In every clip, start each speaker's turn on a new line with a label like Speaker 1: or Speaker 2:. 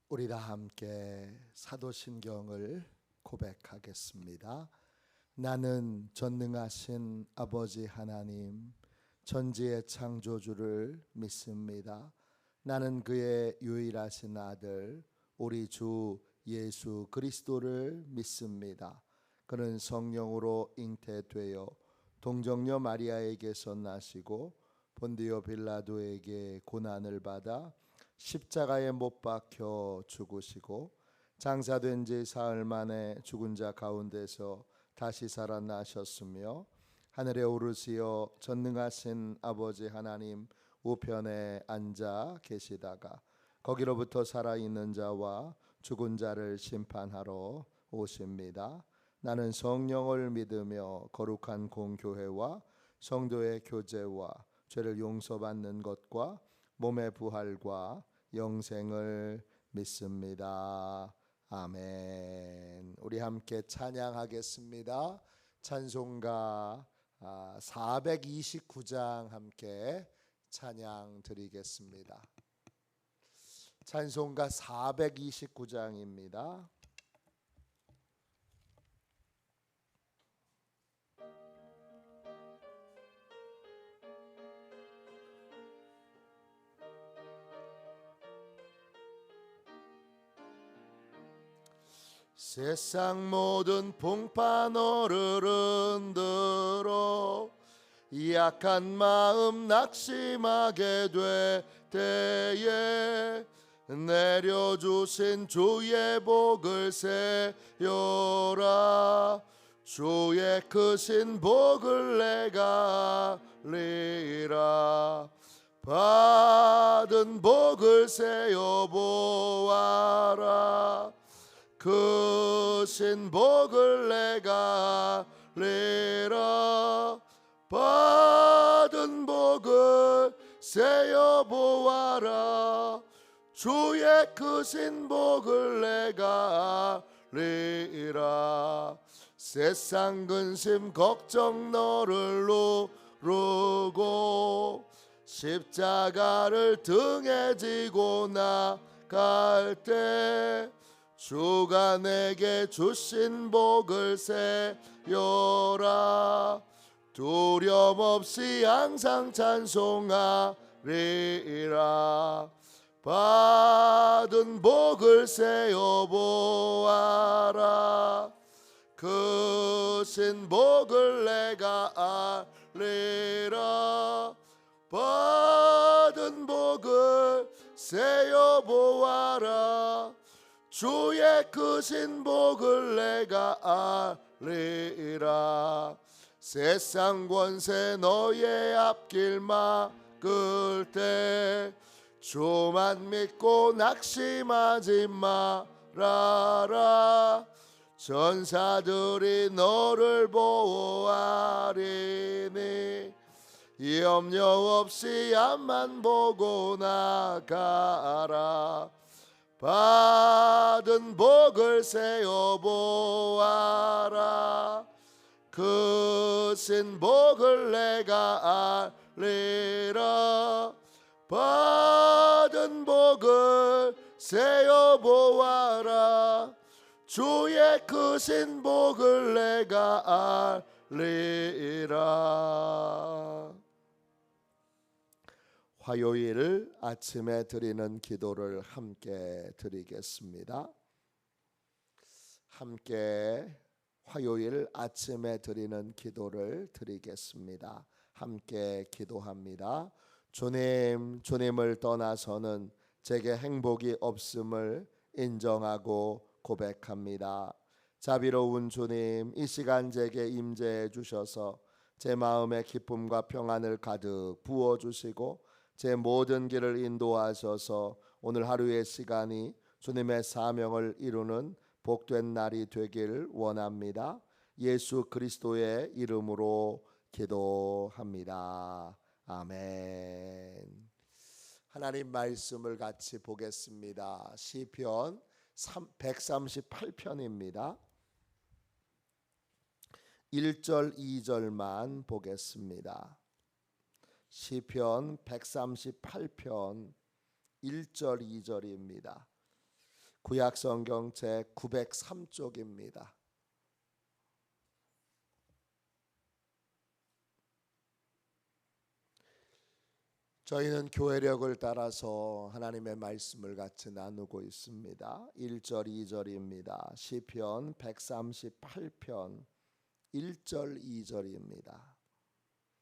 Speaker 1: 우리 다 함께 사도신경을 고백하겠습니다. 나는 전능하신 아버지 하나님, 천지의 창조주를 믿습니다. 나는 그의 유일하신 아들 우리 주 예수 그리스도를 믿습니다. 그는 성령으로 잉태되어 동정녀 마리아에게서 나시고 본디오 빌라도에게 고난을 받아 십자가에 못 박혀 죽으시고 장사된 지 사흘 만에 죽은 자 가운데서 다시 살아나셨으며 하늘에 오르시어 전능하신 아버지 하나님 우편에 앉아 계시다가 거기로부터 살아있는 자와 죽은 자를 심판하러 오십니다. 나는 성령을 믿으며 거룩한 공교회와 성도의 교제와 죄를 용서받는 것과 몸의 부활과 영생을 믿습니다. 아멘. 우리 함께 찬양하겠습니다. 찬송가 429장 함께 찬양 드리겠습니다. 찬송가 429장입니다. 세상 모든 풍파 너를 흔들어 약한 마음 낙심하게 될 때에 내려주신 주의 복을 세요라. 주의 크신 복을 내가 알리라. 받은 복을 세요 보아라. 크신 복을 내가 알리라. 받은 복을 세어 보아라. 주의 크신 복을 내가 알리라. 세상 근심 걱정 너를 누르고 십자가를 등에 지고 나갈 때 주가 내게 주신 복을 세요라. 두려움 없이 항상 찬송하리라. 받은 복을 세요 보아라. 크신 복을 내가 알리라. 받은 복을 세요 보아라. 주의 크신 복을 내가 알리라. 세상 권세 너의 앞길 막을 때 주만 믿고 낙심하지 말아라. 전사들이 너를 보호하리니 염려 없이 앞만 보고 나가라. 받은 복을 세어 보아라. 크신 복을 내가 알리라. 받은 복을 세어 보아라. 주의 크신 복을 내가 알리라. 화요일 아침에 드리는 기도를 함께 드리겠습니다. 함께 화요일 아침에 드리는 기도를 드리겠습니다. 함께 기도합니다. 주님을 떠나서는 제게 행복이 없음을 인정하고 고백합니다. 자비로운 주님, 이 시간 제게 임재해 주셔서 제 마음에 기쁨과 평안을 가득 부어주시고 제 모든 길을 인도하셔서 오늘 하루의 시간이 주님의 사명을 이루는 복된 날이 되길 원합니다. 예수 그리스도의 이름으로 기도합니다. 아멘. 하나님 말씀을 같이 보겠습니다. 시편 138편입니다. 1절 2절만 보겠습니다. 시편 138편 1절 2절입니다. 구약 성경 제 903쪽입니다. 저희는 교회력을 따라서 하나님의 말씀을 같이 나누고 있습니다. 1절 2절입니다. 시편 138편 1절 2절입니다.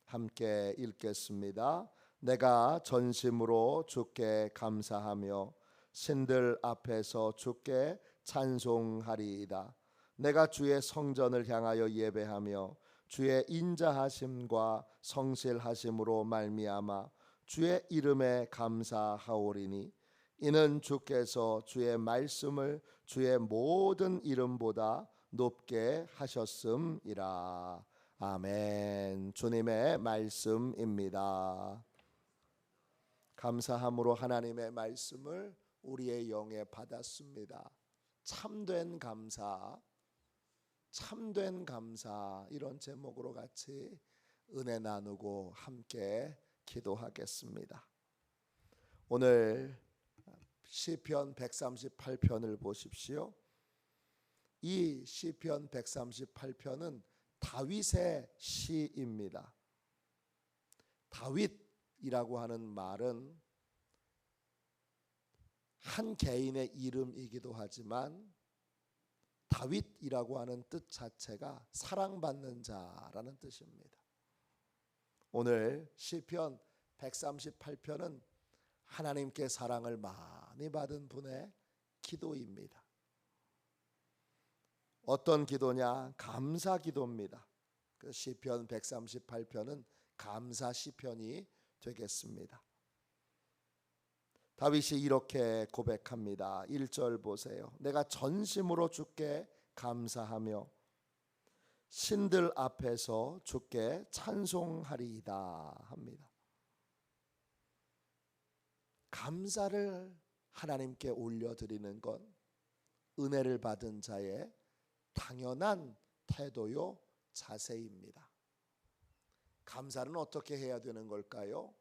Speaker 1: 함께 읽겠습니다. 내가 전심으로 주께 감사하며 신들 앞에서 주께 찬송하리이다. 내가 주의 성전을 향하여 예배하며 주의 인자하심과 성실하심으로 말미암아 주의 이름에 감사하오리니 이는 주께서 주의 말씀을 주의 모든 이름보다 높게 하셨음이라. 아멘. 주님의 말씀입니다. 감사함으로 하나님의 말씀을 우리의 영에 받았습니다. 참된 감사, 참된 감사, 이런 제목으로 같이 은혜 나누고 함께 기도하겠습니다. 오늘 시편 138편을 보십시오. 이 시편 138편은 다윗의 시입니다. 다윗이라고 하는 말은 한 개인의 이름이기도 하지만 다윗이라고 하는 뜻 자체가 사랑받는 자라는 뜻입니다. 오늘 시편 138편은 하나님께 사랑을 많이 받은 분의 기도입니다. 어떤 기도냐? 감사 기도입니다. 그 시편 138편은 감사 시편이 되겠습니다. 다윗이 이렇게 고백합니다. 1절 보세요. 내가 전심으로 주께 감사하며 신들 앞에서 주께 찬송하리이다 합니다. 감사를 하나님께 올려드리는 건 은혜를 받은 자의 당연한 태도요 자세입니다. 감사는 어떻게 해야 되는 걸까요?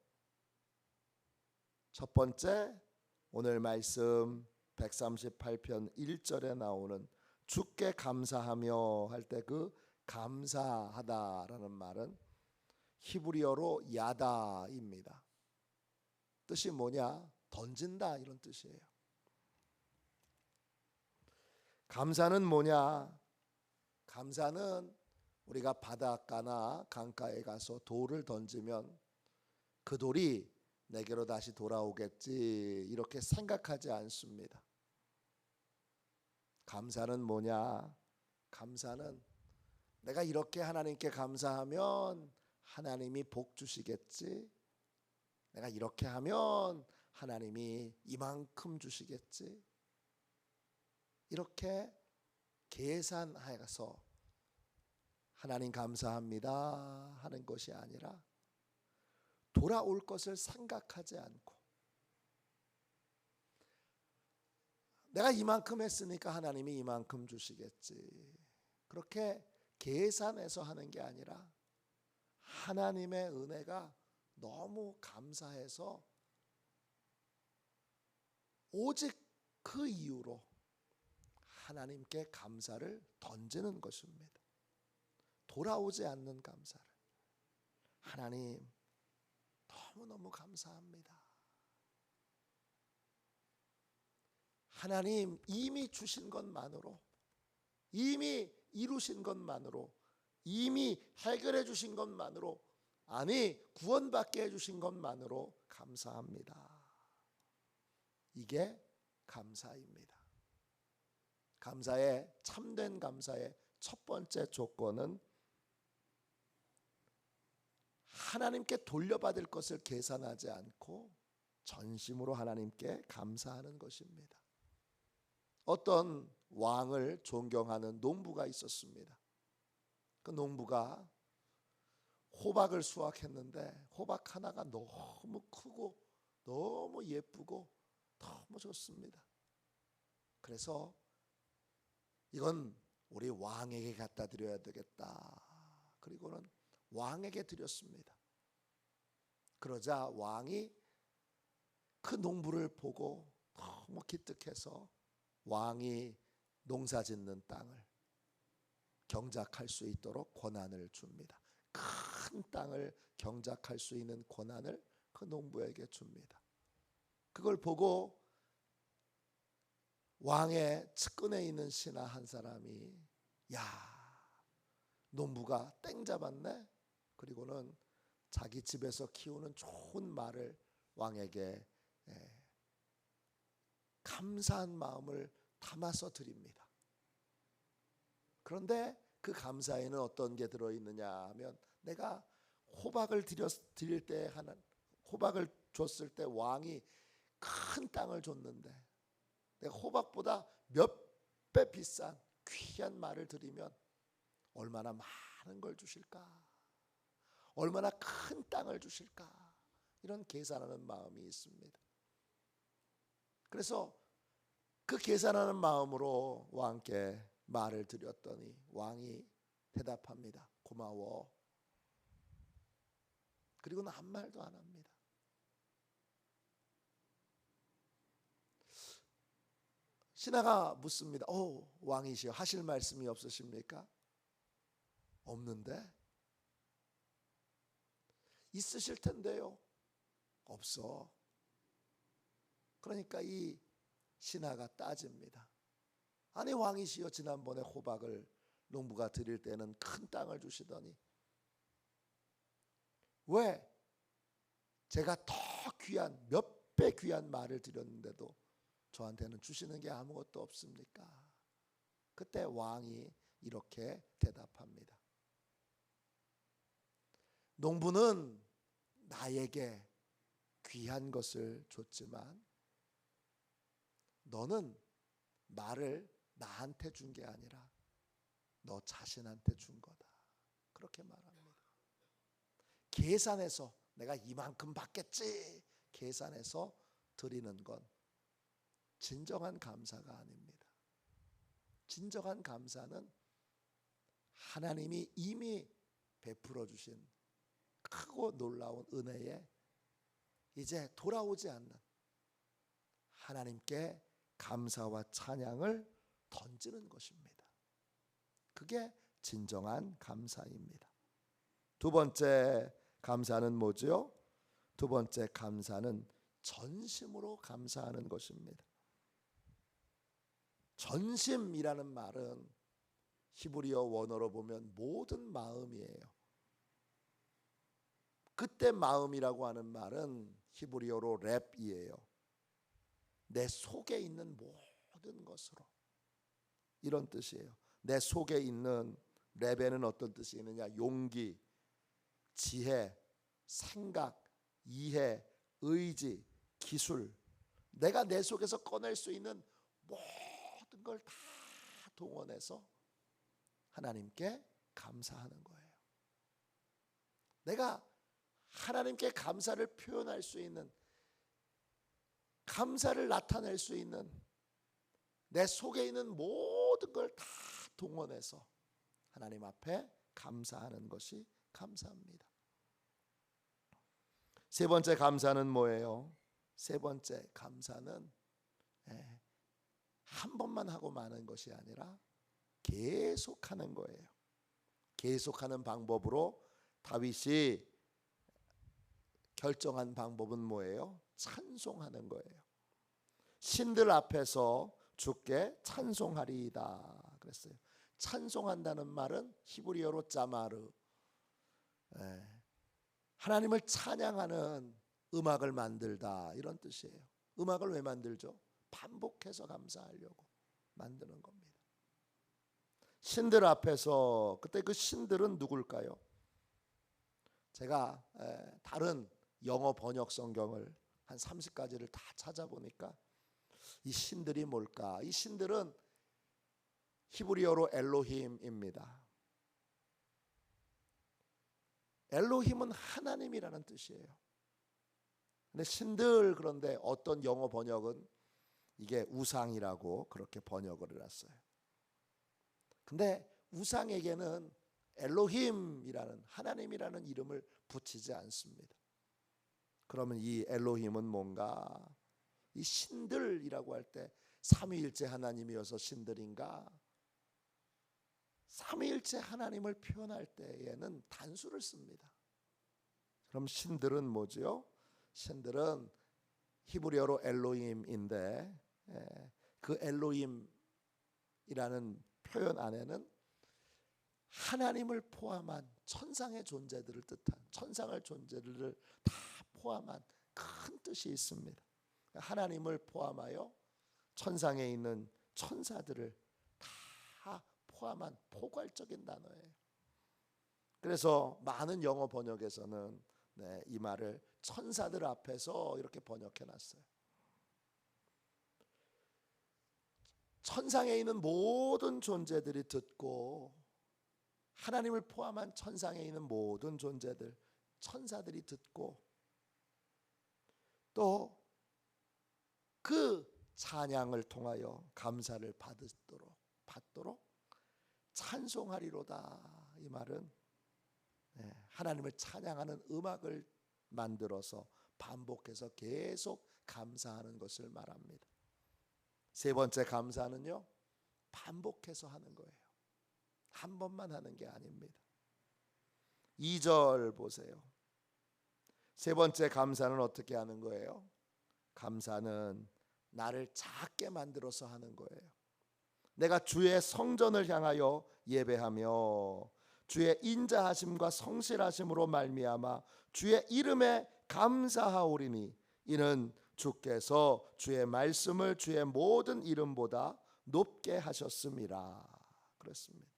Speaker 1: 첫 번째, 오늘 말씀 138편 1절에 나오는 주께 감사하며 할 때 그 감사하다라는 말은 히브리어로 야다입니다. 뜻이 뭐냐? 던진다, 이런 뜻이에요. 감사는 뭐냐? 감사는 우리가 바닷가나 강가에 가서 돌을 던지면 그 돌이 내게로 다시 돌아오겠지, 이렇게 생각하지 않습니다. 감사는 뭐냐? 감사는 내가 이렇게 하나님께 감사하면 하나님이 복 주시겠지, 내가 이렇게 하면 하나님이 이만큼 주시겠지, 이렇게 계산해서 하나님 감사합니다 하는 것이 아니라 돌아올 것을 생각하지 않고 내가 이만큼 했으니까 하나님이 이만큼 주시겠지, 그렇게 계산해서 하는 게 아니라 하나님의 은혜가 너무 감사해서 오직 그 이유로 하나님께 감사를 던지는 것입니다. 돌아오지 않는 감사를. 하나님 너무너무 감사합니다. 하나님 이미 주신 것만으로, 이미 이루신 것만으로, 이미 해결해 주신 것만으로, 아니 구원받게 해주신 것만으로 감사합니다. 이게 감사입니다. 감사의, 참된 감사의 첫 번째 조건은 하나님께 돌려받을 것을 계산하지 않고 전심으로 하나님께 감사하는 것입니다. 어떤 왕을 존경하는 농부가 있었습니다. 그 농부가 호박을 수확했는데 호박 하나가 너무 크고 너무 예쁘고 너무 좋습니다. 그래서 이건 우리 왕에게 갖다 드려야 되겠다. 그리고는 왕에게 드렸습니다. 그러자 왕이 그 농부를 보고 너무 기특해서 왕이 농사짓는 땅을 경작할 수 있도록 권한을 줍니다. 큰 땅을 경작할 수 있는 권한을 그 농부에게 줍니다. 그걸 보고 왕의 측근에 있는 신하 한 사람이 야, 농부가 땡 잡았네. 그리고는 자기 집에서 키우는 좋은 말을 왕에게 감사한 마음을 담아서 드립니다. 그런데 그 감사에는 어떤 게 들어있느냐 하면 내가 호박을 드릴 때 하는 호박을 줬을 때 왕이 큰 땅을 줬는데 내가 호박보다 몇 배 비싼 귀한 말을 드리면 얼마나 많은 걸 주실까? 얼마나 큰 땅을 주실까? 이런 계산하는 마음이 있습니다. 그래서 그 계산하는 마음으로 왕께 말을 드렸더니 왕이 대답합니다. 고마워. 그리고는 한 말도 안 합니다. 신하가 묻습니다. 왕이시여 하실 말씀이 없으십니까? 없는데? 있으실 텐데요. 없어. 그러니까 이 신하가 따집니다. 아니 왕이시여 지난번에 호박을 농부가 드릴 때는 큰 땅을 주시더니 왜 제가 더 귀한 몇 배 귀한 말을 드렸는데도 저한테는 주시는 게 아무것도 없습니까? 그때 왕이 이렇게 대답합니다. 농부는 나에게 귀한 것을 줬지만 너는 말을 나한테 준 게 아니라 너 자신한테 준 거다. 그렇게 말합니다. 계산해서 내가 이만큼 받겠지 계산해서 드리는 건 진정한 감사가 아닙니다. 진정한 감사는 하나님이 이미 베풀어 주신 크고 놀라운 은혜에 이제 돌아오지 않는 하나님께 감사와 찬양을 던지는 것입니다. 그게 진정한 감사입니다. 두 번째 감사는 뭐죠? 두 번째 감사는 전심으로 감사하는 것입니다. 전심이라는 말은 히브리어 원어로 보면 모든 마음이에요. 그때 마음이라고 하는 말은 히브리어로 랩이에요. 내 속에 있는 모든 것으로 이런 뜻이에요. 내 속에 있는 랩에는 어떤 뜻이 있느냐? 용기, 지혜, 생각, 이해, 의지, 기술, 내가 내 속에서 꺼낼 수 있는 모든 걸 다 동원해서 하나님께 감사하는 거예요. 내가 하나님께 감사를 표현할 수 있는, 감사를 나타낼 수 있는 내 속에 있는 모든 걸 다 동원해서 하나님 앞에 감사하는 것이 감사입니다. 세 번째 감사는 뭐예요? 세 번째 감사는 한 번만 하고 마는 것이 아니라 계속하는 거예요. 계속하는 방법으로 다윗이 결정한 방법은 뭐예요? 찬송하는 거예요. 신들 앞에서 주께 찬송하리이다 그랬어요. 찬송한다는 말은 히브리어로 짜마르, 하나님을 찬양하는 음악을 만들다 이런 뜻이에요. 음악을 왜 만들죠? 반복해서 감사하려고 만드는 겁니다. 신들 앞에서, 그때 그 신들은 누굴까요? 제가 다른 영어 번역 성경을 한 30가지를 다 찾아보니까 이 신들이 뭘까? 이 신들은 히브리어로 엘로힘입니다. 엘로힘은 하나님이라는 뜻이에요. 근데 신들, 그런데 어떤 영어 번역은 이게 우상이라고 그렇게 번역을 해놨어요. 근데 우상에게는 엘로힘이라는, 하나님이라는 이름을 붙이지 않습니다. 그러면 이 엘로힘은 뭔가? 이 신들이라고 할 때 삼위일체 하나님이어서 신들인가? 삼위일체 하나님을 표현할 때에는 단수를 씁니다. 그럼 신들은 뭐지요? 신들은 히브리어로 엘로힘인데 그 엘로힘이라는 표현 안에는 하나님을 포함한 천상의 존재들을 뜻한 천상의 존재들을 다 포함한 큰 뜻이 있습니다. 하나님을 포함하여 천상에 있는 천사들을 다 포함한 포괄적인 단어예요. 그래서 많은 영어 번역에서는 이 말을 천사들 앞에서 이렇게 번역해 놨어요. 천상에 있는 모든 존재들이 듣고 하나님을 포함한 천상에 있는 모든 존재들 천사들이 듣고 또 그 찬양을 통하여 감사를 받도록 찬송하리로다. 이 말은 하나님을 찬양하는 음악을 만들어서 반복해서 계속 감사하는 것을 말합니다. 세 번째 감사는요, 반복해서 하는 거예요. 한 번만 하는 게 아닙니다. 2절 보세요. 세 번째 감사는 어떻게 하는 거예요? 감사는 나를 작게 만들어서 하는 거예요. 내가 주의 성전을 향하여 예배하며 주의 인자하심과 성실하심으로 말미암아 주의 이름에 감사하오리니 이는 주께서 주의 말씀을 주의 모든 이름보다 높게 하셨음이라. 그렇습니다.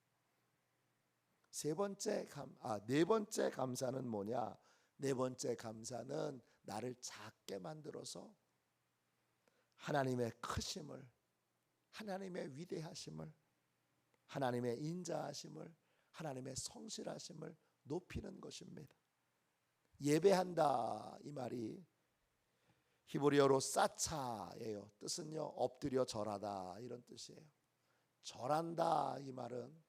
Speaker 1: 네 번째 감사는 뭐냐? 네 번째 감사는 나를 작게 만들어서 하나님의 크심을, 하나님의 위대하심을, 하나님의 인자하심을, 하나님의 성실하심을 높이는 것입니다. 예배한다 이 말이 히브리어로 사차예요. 뜻은요 엎드려 절하다 이런 뜻이에요. 절한다 이 말은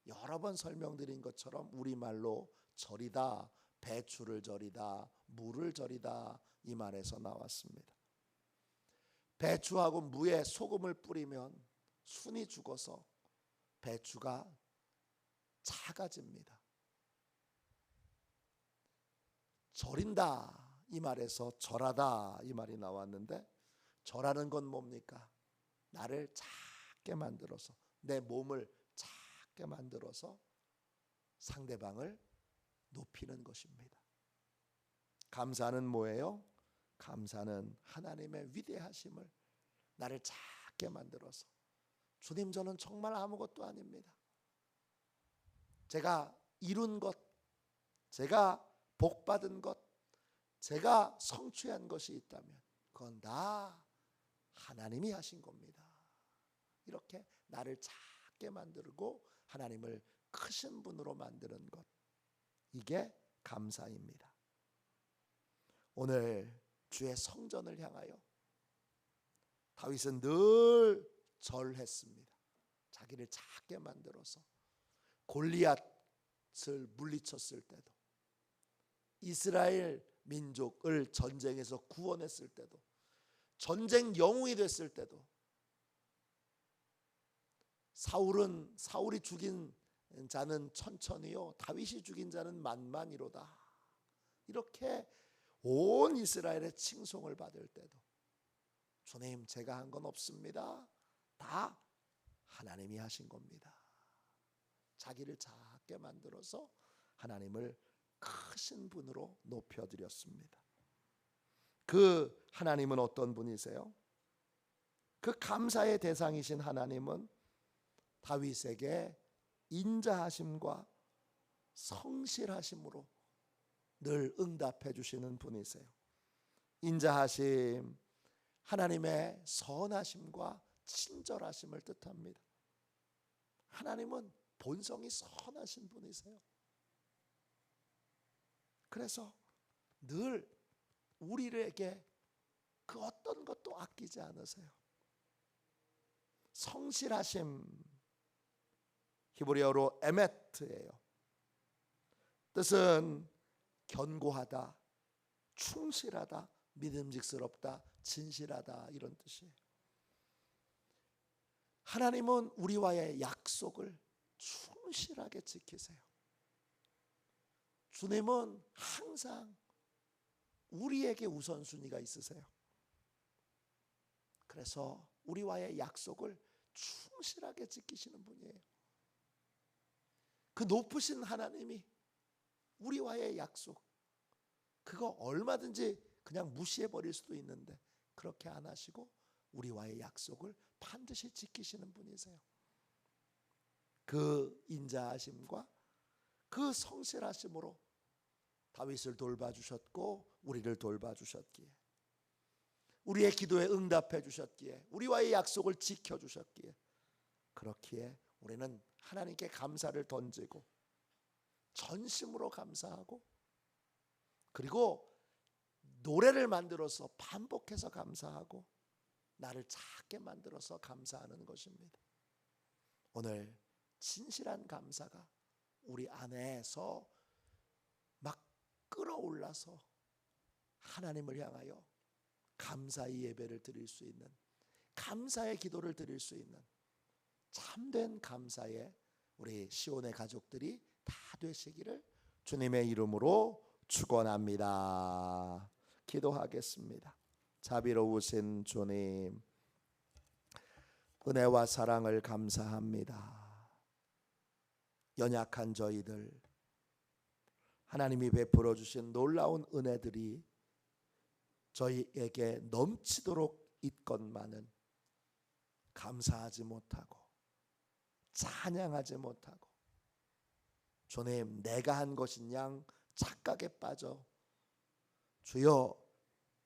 Speaker 1: 여러 번 설명드린 것처럼 우리말로 절이다, 배추를 절이다, 무를 절이다 이 말에서 나왔습니다. 배추하고 무에 소금을 뿌리면 순이 죽어서 배추가 작아집니다. 절인다 이 말에서 절하다 이 말이 나왔는데 절하는 건 뭡니까? 나를 작게 만들어서 내 몸을 작게 만들어서 상대방을 높이는 것입니다. 감사는 뭐예요? 감사는 하나님의 위대하심을 나를 작게 만들어서 주님 저는 정말 아무것도 아닙니다. 제가 이룬 것, 제가 복받은 것, 제가 성취한 것이 있다면 그건 다 하나님이 하신 겁니다. 이렇게 나를 작게 만들고 하나님을 크신 분으로 만드는 것, 이게 감사입니다. 오늘 주의 성전을 향하여 다윗은 늘 절했습니다. 자기를 작게 만들어서 골리앗을 물리쳤을 때도, 이스라엘 민족을 전쟁에서 구원했을 때도, 전쟁 영웅이 됐을 때도, 사울이 죽인 자는 천천히요 다윗이 죽인 자는 만만이로다. 이렇게 온 이스라엘의 칭송을 받을 때도 주님 제가 한 건 없습니다. 다 하나님이 하신 겁니다. 자기를 작게 만들어서 하나님을 크신 분으로 높여드렸습니다. 그 하나님은 어떤 분이세요? 그 감사의 대상이신 하나님은 다윗에게 인자하심과 성실하심으로 늘 응답해 주시는 분이세요. 인자하심, 하나님의 선하심과 친절하심을 뜻합니다. 하나님은 본성이 선하신 분이세요. 그래서 늘 우리에게 그 어떤 것도 아끼지 않으세요. 성실하심, 히브리어로 에메트예요. 뜻은 견고하다, 충실하다, 믿음직스럽다, 진실하다 이런 뜻이에요. 하나님은 우리와의 약속을 충실하게 지키세요. 주님은 항상 우리에게 우선순위가 있으세요. 그래서 우리와의 약속을 충실하게 지키시는 분이에요. 그 높으신 하나님이 우리와의 약속, 그거 얼마든지 그냥 무시해 버릴 수도 있는데 그렇게 안 하시고 우리와의 약속을 반드시 지키시는 분이세요. 그 인자하심과 그 성실하심으로 다윗을 돌봐주셨고 우리를 돌봐주셨기에, 우리의 기도에 응답해 주셨기에, 우리와의 약속을 지켜주셨기에, 그렇기에 우리는 하나님께 감사를 던지고 전심으로 감사하고, 그리고 노래를 만들어서 반복해서 감사하고 나를 작게 만들어서 감사하는 것입니다. 오늘 진실한 감사가 우리 안에서 막 끌어올라서 하나님을 향하여 감사의 예배를 드릴 수 있는, 감사의 기도를 드릴 수 있는 참된 감사의 우리 시온의 가족들이 다 되시기를 주님의 이름으로 축원합니다. 기도하겠습니다. 자비로우신 주님, 은혜와 사랑을 감사합니다. 연약한 저희들, 하나님이 베풀어 주신 놀라운 은혜들이 저희에게 넘치도록 있건만은 감사하지 못하고 찬양하지 못하고, 주님 내가 한 것인 양 착각에 빠져 주여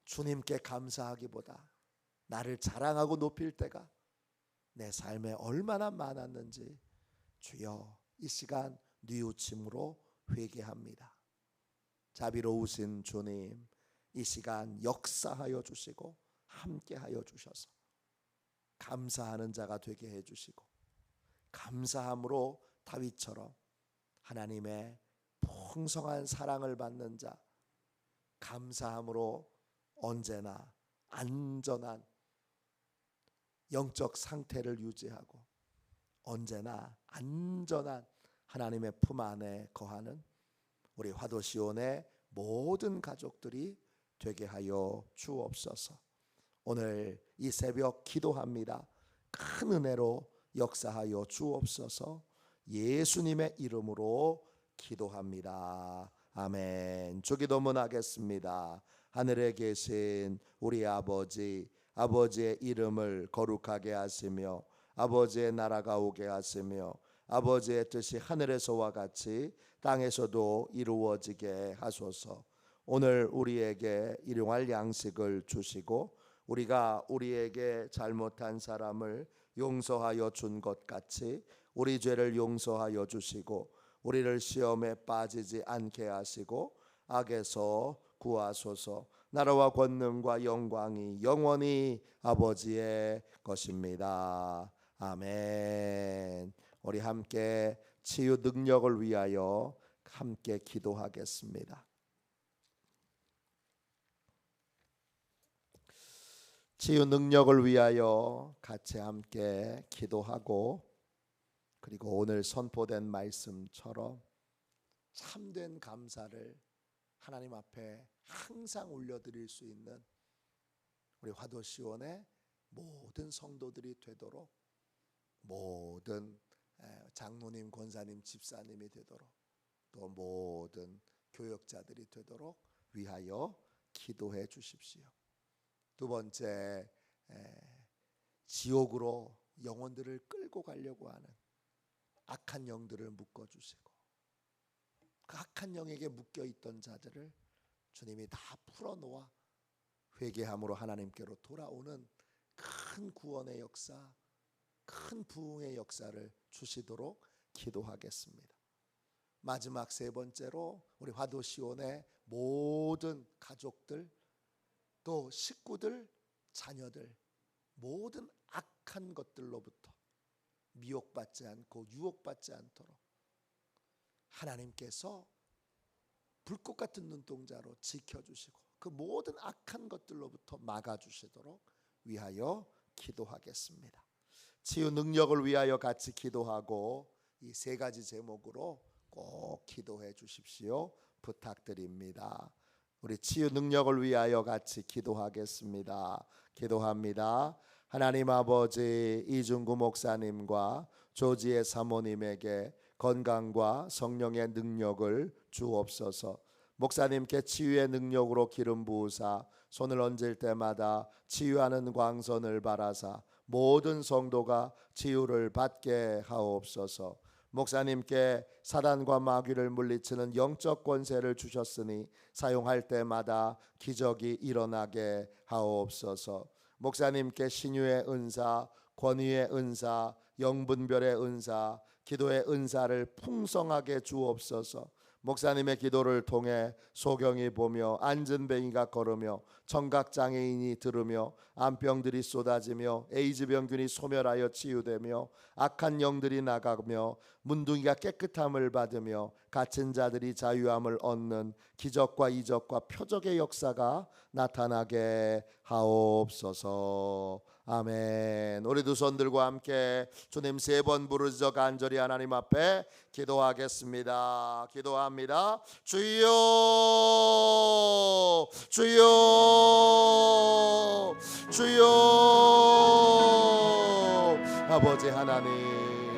Speaker 1: 주님께 감사하기보다 나를 자랑하고 높일 때가 내 삶에 얼마나 많았는지 주여 이 시간 뉘우침으로 회개합니다. 자비로우신 주님, 이 시간 역사하여 주시고 함께하여 주셔서 감사하는 자가 되게 해주시고, 감사함으로 다윗처럼 하나님의 풍성한 사랑을 받는 자, 감사함으로 언제나 안전한 영적 상태를 유지하고 언제나 안전한 하나님의 품 안에 거하는 우리 화도시온의 모든 가족들이 되게 하여 주옵소서. 오늘 이 새벽 기도합니다. 큰 은혜로 역사하여 주옵소서. 예수님의 이름으로 기도합니다. 아멘. 주기도문 하겠습니다. 하늘에 계신 우리 아버지, 아버지의 이름을 거룩하게 하시며 아버지의 나라가 오게 하시며 아버지의 뜻이 하늘에서와 같이 땅에서도 이루어지게 하소서. 오늘 우리에게 일용할 양식을 주시고 우리가 우리에게 잘못한 사람을 용서하여 준 것 같이 우리 죄를 용서하여 주시고 우리를 시험에 빠지지 않게 하시고 악에서 구하소서. 나라와 권능과 영광이 영원히 아버지의 것입니다. 아멘. 우리 함께 치유 능력을 위하여 함께 기도하겠습니다. 치유 능력을 위하여 같이 함께 기도하고, 그리고 오늘 선포된 말씀처럼 참된 감사를 하나님 앞에 항상 올려드릴 수 있는 우리 화도시온의 모든 성도들이 되도록, 모든 장로님, 권사님, 집사님이 되도록, 또 모든 교역자들이 되도록 위하여 기도해 주십시오. 두 번째, 지옥으로 영혼들을 끌고 가려고 하는 악한 영들을 묶어주시고, 그 악한 영에게 묶여있던 자들을 주님이 다 풀어놓아 회개함으로 하나님께로 돌아오는 큰 구원의 역사, 큰 부흥의 역사를 주시도록 기도하겠습니다. 마지막 세 번째로 우리 화도시온의 모든 가족들, 또 식구들, 자녀들, 모든 악한 것들로부터 미혹받지 않고 유혹받지 않도록 하나님께서 불꽃 같은 눈동자로 지켜주시고 그 모든 악한 것들로부터 막아주시도록 위하여 기도하겠습니다. 치유 능력을 위하여 같이 기도하고 이 세 가지 제목으로 꼭 기도해 주십시오. 부탁드립니다. 우리 치유 능력을 위하여 같이 기도하겠습니다. 기도합니다. 하나님 아버지, 이중구 목사님과 조지의 사모님에게 건강과 성령의 능력을 주옵소서. 목사님께 치유의 능력으로 기름 부으사 손을 얹을 때마다 치유하는 광선을 바라사 모든 성도가 치유를 받게 하옵소서. 목사님께 사단과 마귀를 물리치는 영적 권세를 주셨으니 사용할 때마다 기적이 일어나게 하옵소서. 목사님께 신유의 은사, 권위의 은사, 영분별의 은사, 기도의 은사를 풍성하게 주옵소서. 목사님의 기도를 통해 소경이 보며 안전뱅이가 걸으며 청각장애인이 들으며 암병들이 쏟아지며 에이즈 병균이 소멸하여 치유되며 악한 영들이 나가며 문둥이가 깨끗함을 받으며 갇힌 자들이 자유함을 얻는 기적과 이적과 표적의 역사가 나타나게 하옵소서. 아멘. 우리 두 손 들고 함께 주님 세 번 부르짖어 간절히 하나님 앞에 기도하겠습니다. 기도합니다. 주여, 주여, 주여. 아버지 하나님,